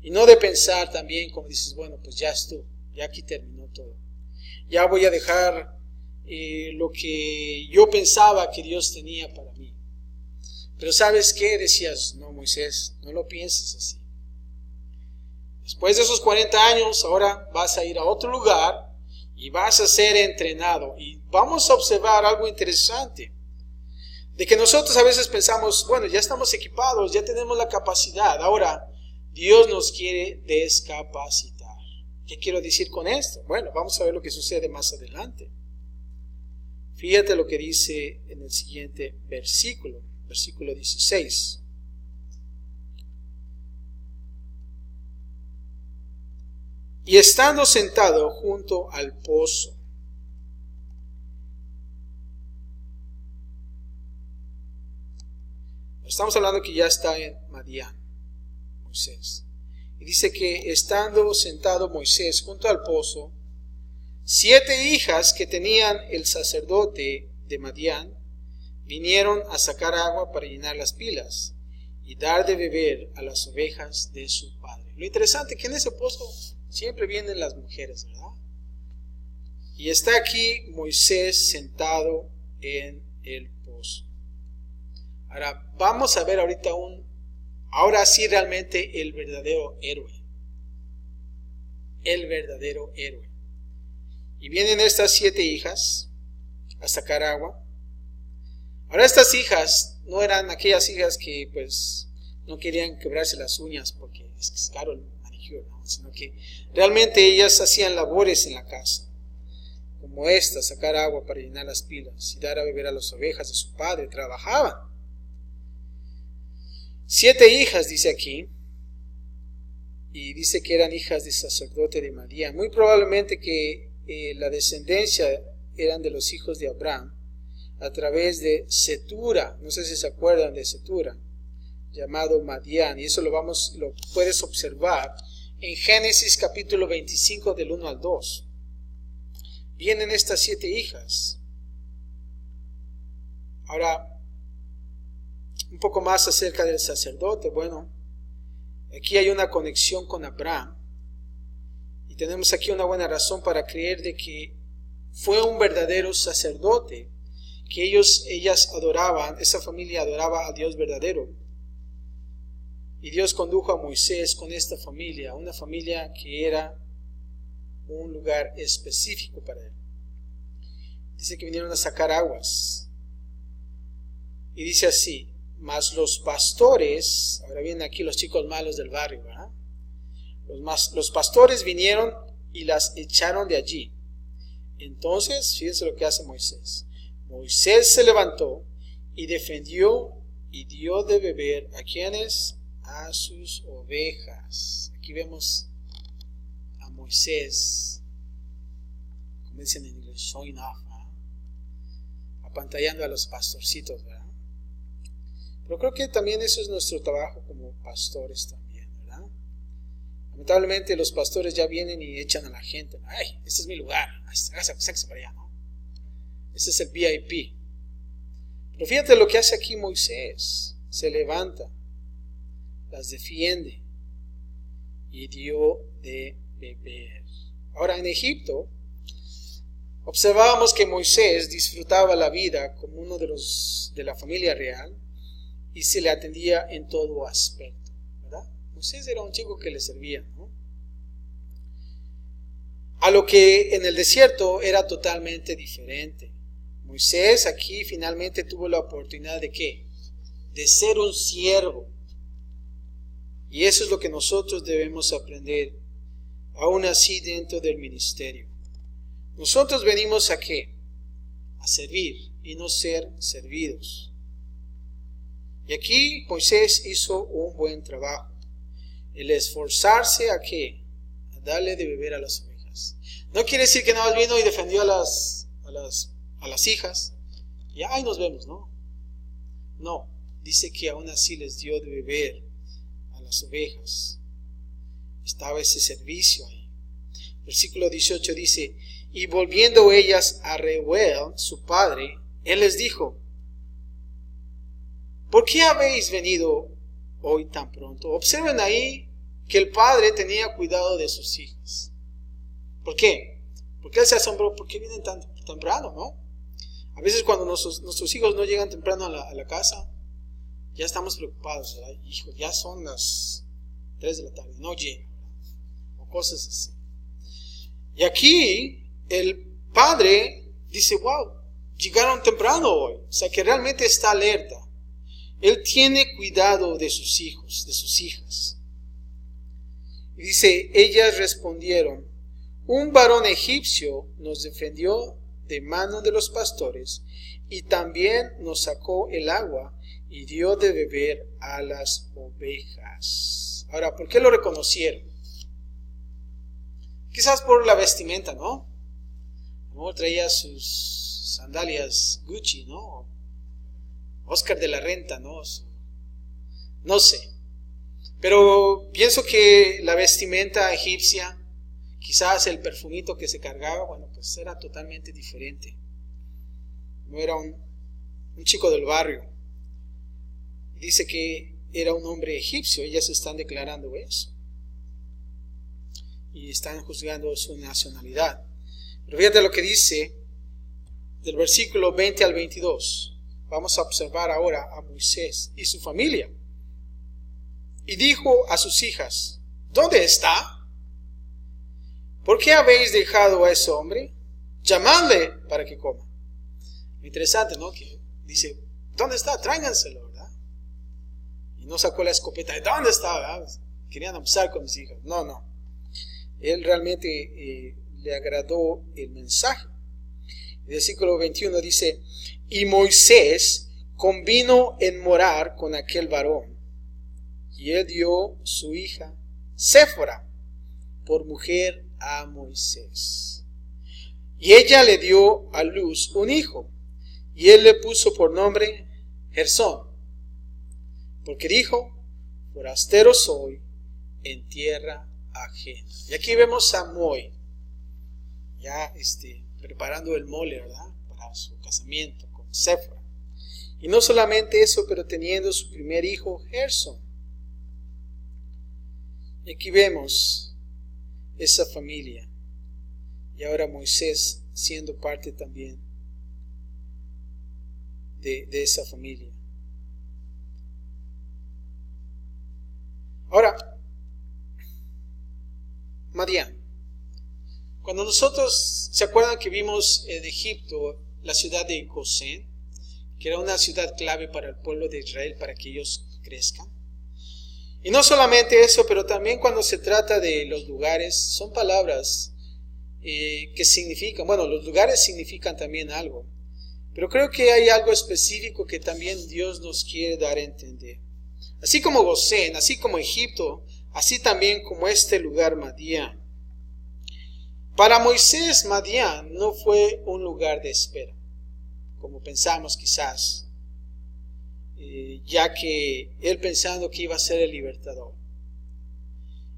Y no de pensar también como dices, bueno, pues ya estuvo, ya aquí terminó todo. Ya voy a dejar lo que yo pensaba que Dios tenía para mí. Pero ¿sabes qué? Decías, no, Moisés, no lo pienses así. Después de esos 40 años, ahora vas a ir a otro lugar y vas a ser entrenado. Y vamos a observar algo interesante. De que nosotros a veces pensamos, bueno, ya estamos equipados, ya tenemos la capacidad. Ahora, Dios nos quiere descapacitar. ¿Qué quiero decir con esto? Bueno, vamos a ver lo que sucede más adelante. Fíjate lo que dice en el siguiente versículo, versículo 16. Y estando sentado junto al pozo, estamos hablando que ya está en Madián, Moisés. Y dice que estando sentado Moisés junto al pozo, 7 hijas que tenían el sacerdote de Madián vinieron a sacar agua para llenar las pilas y dar de beber a las ovejas de su padre. Lo interesante es que en ese pozo siempre vienen las mujeres, ¿verdad? Y está aquí Moisés sentado en el pozo. Ahora, vamos a ver ahora sí realmente el verdadero héroe. El verdadero héroe. Y vienen estas 7 hijas a sacar agua. Ahora estas hijas no eran aquellas hijas que pues no querían quebrarse las uñas porque es caro el manicure, ¿no? Sino que realmente ellas hacían labores en la casa. Como esta, sacar agua para llenar las pilas y dar a beber a las ovejas de su padre. Trabajaban. 7 hijas dice aquí, y dice que eran hijas del sacerdote de Madián. Muy probablemente que la descendencia eran de los hijos de Abraham a través de Cetura, no sé si se acuerdan de Cetura, llamado Madián, y eso lo puedes observar en Génesis capítulo 25 del 1 al 2. Vienen estas 7 hijas. Ahora, un poco más acerca del sacerdote. Bueno, aquí hay una conexión con Abraham y tenemos aquí una buena razón para creer de que fue un verdadero sacerdote, que ellas adoraban, esa familia adoraba a Dios verdadero. Y Dios condujo a Moisés con esta familia, una familia que era un lugar específico para él. Dice que vinieron a sacar aguas. Y dice así, mas los pastores, ahora vienen aquí los chicos malos del barrio, ¿verdad? Los pastores vinieron y las echaron de allí. Entonces, fíjense lo que hace Moisés. Moisés se levantó y defendió y dio de beber ¿a quiénes? A sus ovejas. Aquí vemos a Moisés, como dicen en inglés, showing off, ¿verdad? Apantallando a los pastorcitos, ¿verdad? Pero creo que también eso es nuestro trabajo como pastores también, ¿verdad? Lamentablemente los pastores ya vienen y echan a la gente. Ay, este es mi lugar, sáquese para allá, ¿no? Este es el VIP. Pero fíjate lo que hace aquí Moisés. Se levanta, las defiende y dio de beber. Ahora en Egipto, observábamos que Moisés disfrutaba la vida como uno de la familia real y se le atendía en todo aspecto, ¿verdad? Moisés era un chico que le servía, ¿no? A lo que en el desierto era totalmente diferente. Moisés aquí finalmente tuvo la oportunidad de ¿qué? De ser un siervo. Y eso es lo que nosotros debemos aprender, aún así dentro del ministerio. Nosotros venimos a ¿qué? A servir y no ser servidos. Y aquí Moisés hizo un buen trabajo. El esforzarse a ¿qué? A darle de beber a las ovejas. No quiere decir que nada más vino y defendió a las hijas y ¡ay, nos vemos! No, dice que aún así les dio de beber a las ovejas. Estaba ese servicio ahí. Versículo 18 dice: y volviendo ellas a Reuel, su padre, él les dijo: ¿por qué habéis venido hoy tan pronto? Observen ahí que el padre tenía cuidado de sus hijas. ¿Por qué? Porque él se asombró. ¿Por qué vienen tan temprano, no? A veces cuando nuestros hijos no llegan temprano a la casa, ya estamos preocupados, ¿verdad? Hijo, ya son las 3 de la tarde, no llegan, o cosas así. Y aquí el padre dice: wow, llegaron temprano hoy. O sea que realmente está alerta. Él tiene cuidado de sus hijos, de sus hijas. Y dice: ellas respondieron: un varón egipcio nos defendió de mano de los pastores y también nos sacó el agua y dio de beber a las ovejas. Ahora, ¿por qué lo reconocieron? Quizás por la vestimenta, ¿no? A lo mejor traía sus sandalias Gucci, ¿no? Oscar de la Renta, ¿no? No sé. Pero pienso que la vestimenta egipcia, quizás el perfumito que se cargaba, bueno, pues era totalmente diferente. No era un chico del barrio. Dice que era un hombre egipcio. Ellas están declarando eso. Y están juzgando su nacionalidad. Pero fíjate lo que dice del versículo 20 al 22. Vamos a observar ahora a Moisés y su familia. Y dijo a sus hijas: ¿dónde está? ¿Por qué habéis dejado a ese hombre? Llamadle para que coma. Interesante, ¿no? Que dice: ¿dónde está? Tráiganselo, ¿verdad? Y no sacó la escopeta. ¿Dónde está? ¿Verdad? Querían abusar con mis hijas. No. Él realmente le agradó el mensaje. El versículo 21 dice: y Moisés convino en morar con aquel varón, y él dio su hija Séfora por mujer a Moisés. Y ella le dio a luz un hijo, y él le puso por nombre Gersón, porque dijo: forastero soy en tierra ajena. Y aquí vemos a Moy ya preparando el mole, ¿verdad?, para su casamiento con Séfora. Y no solamente eso, pero teniendo su primer hijo, Gersón. Y aquí vemos esa familia. Y ahora Moisés siendo parte también de esa familia. Ahora, Madián. Cuando nosotros, ¿se acuerdan que vimos en Egipto la ciudad de Gosén? Que era una ciudad clave para el pueblo de Israel, para que ellos crezcan. Y no solamente eso, pero también cuando se trata de los lugares, son palabras que significan, bueno, los lugares significan también algo. Pero creo que hay algo específico que también Dios nos quiere dar a entender. Así como Gosén, así como Egipto, así también como este lugar Madián. Para Moisés, Madián no fue un lugar de espera, como pensamos quizás, ya que él pensando que iba a ser el libertador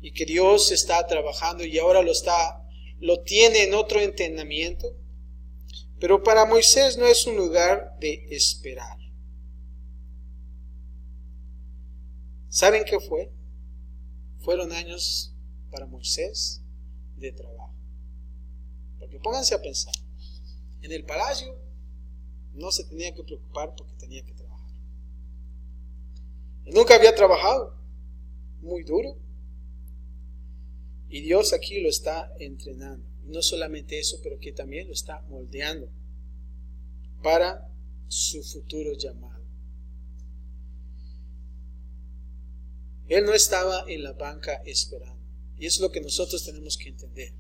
y que Dios está trabajando y ahora lo tiene en otro entendimiento. Pero para Moisés no es un lugar de esperar. ¿Saben qué fue? Fueron años para Moisés de trabajo. Porque pónganse a pensar. En el palacio no se tenía que preocupar porque tenía que trabajar. Él nunca había trabajado, muy duro. Y Dios aquí lo está entrenando. Y no solamente eso, pero que también lo está moldeando para su futuro llamado. Él no estaba en la banca esperando. Y eso es lo que nosotros tenemos que entender.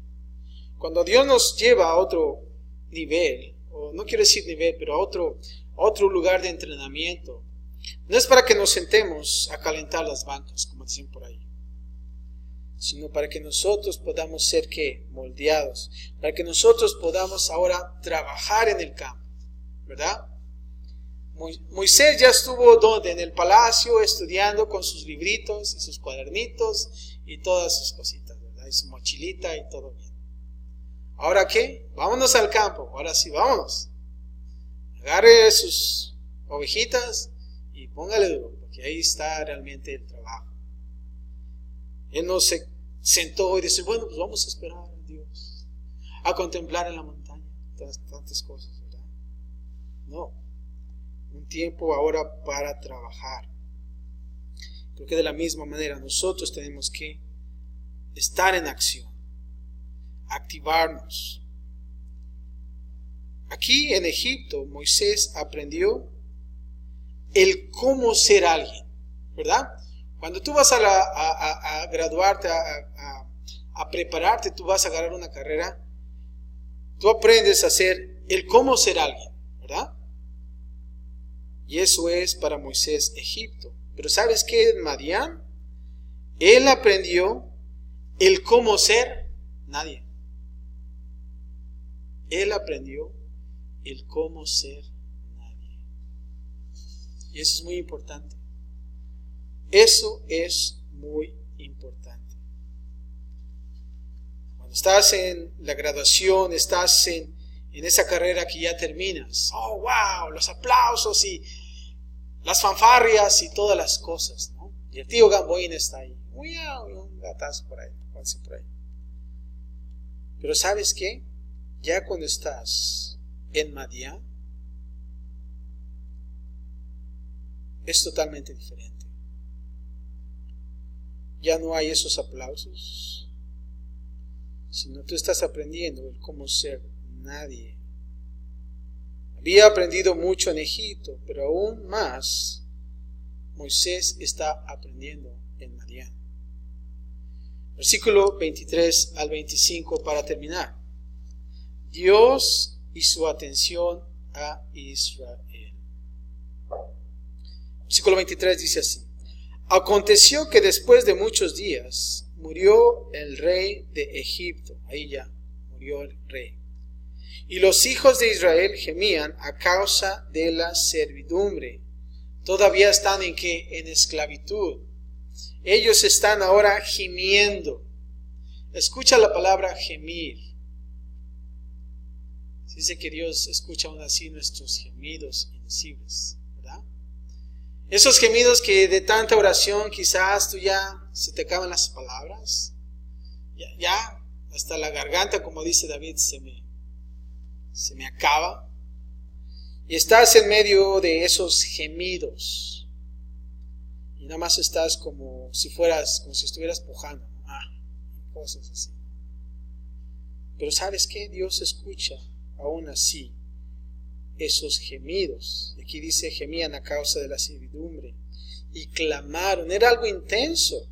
Cuando Dios nos lleva a otro nivel, o no quiero decir nivel, pero a otro lugar de entrenamiento, no es para que nos sentemos a calentar las bancas, como dicen por ahí, sino para que nosotros podamos ser ¿qué? Moldeados, para que nosotros podamos ahora trabajar en el campo, ¿verdad? Moisés ya estuvo ¿dónde? En el palacio estudiando con sus libritos y sus cuadernitos y todas sus cositas, ¿verdad? Y su mochilita y todo bien. ¿Ahora qué? Vámonos al campo, ahora sí, vámonos. Agarre sus ovejitas y póngale duro, porque ahí está realmente el trabajo. Él no se sentó y dice, bueno, pues vamos a esperar a Dios, a contemplar en la montaña, tantas cosas, ¿verdad? No, un tiempo ahora para trabajar. Creo que de la misma manera nosotros tenemos que estar en acción, activarnos. Aquí en Egipto Moisés aprendió el cómo ser alguien, ¿verdad? Cuando tú vas a graduarte, a prepararte, tú vas a agarrar una carrera, tú aprendes a hacer el cómo ser alguien, ¿verdad? Y eso es para Moisés Egipto. Pero ¿sabes qué? En Madián, él aprendió el cómo ser nadie. Él aprendió el cómo ser nadie. Y eso es muy importante. Eso es muy importante. Cuando estás en la graduación, estás en esa carrera que ya terminas. Oh, wow, los aplausos y las fanfarrias y todas las cosas, ¿no? Y el tío Gamboín está ahí. Un gatazo por ahí, por ahí. Pero ¿sabes qué? Ya cuando estás en Madián, es totalmente diferente. Ya no hay esos aplausos, sino tú estás aprendiendo el cómo ser nadie. Había aprendido mucho en Egipto, pero aún más Moisés está aprendiendo en Madián. Versículo 23 al 25 para terminar. Dios y su atención a Israel. Versículo 23 dice así. Aconteció que después de muchos días murió el rey de Egipto. Ahí ya murió el rey. Y los hijos de Israel gemían a causa de la servidumbre. Todavía están en ¿qué? En esclavitud. Ellos están ahora gimiendo. Escucha la palabra gemir. Dice que Dios escucha aún así nuestros gemidos indecibles, ¿verdad? Esos gemidos que de tanta oración quizás tú ya se te acaban las palabras. Ya hasta la garganta, como dice David, se me acaba. Y estás en medio de esos gemidos. Y nada más estás como si estuvieras pujando. Cosas así. Pero ¿sabes qué? Dios escucha aún así esos gemidos. Aquí dice, gemían a causa de la servidumbre. Y clamaron. Era algo intenso.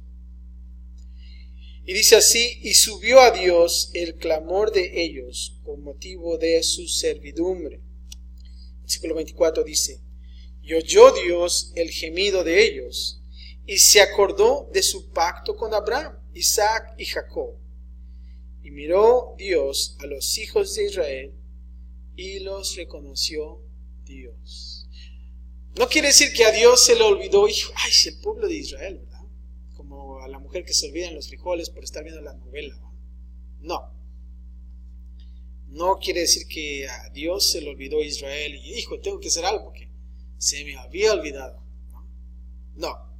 Y dice así, y subió a Dios el clamor de ellos con motivo de su servidumbre. Versículo 24 dice, y oyó Dios el gemido de ellos, y se acordó de su pacto con Abraham, Isaac y Jacob. Y miró Dios a los hijos de Israel, y los reconoció Dios. No quiere decir que a Dios se le olvidó, si el pueblo de Israel, ¿verdad? Como a la mujer que se olvida en los frijoles por estar viendo la novela. No quiere decir que a Dios se le olvidó Israel y tengo que hacer algo porque se me había olvidado. No.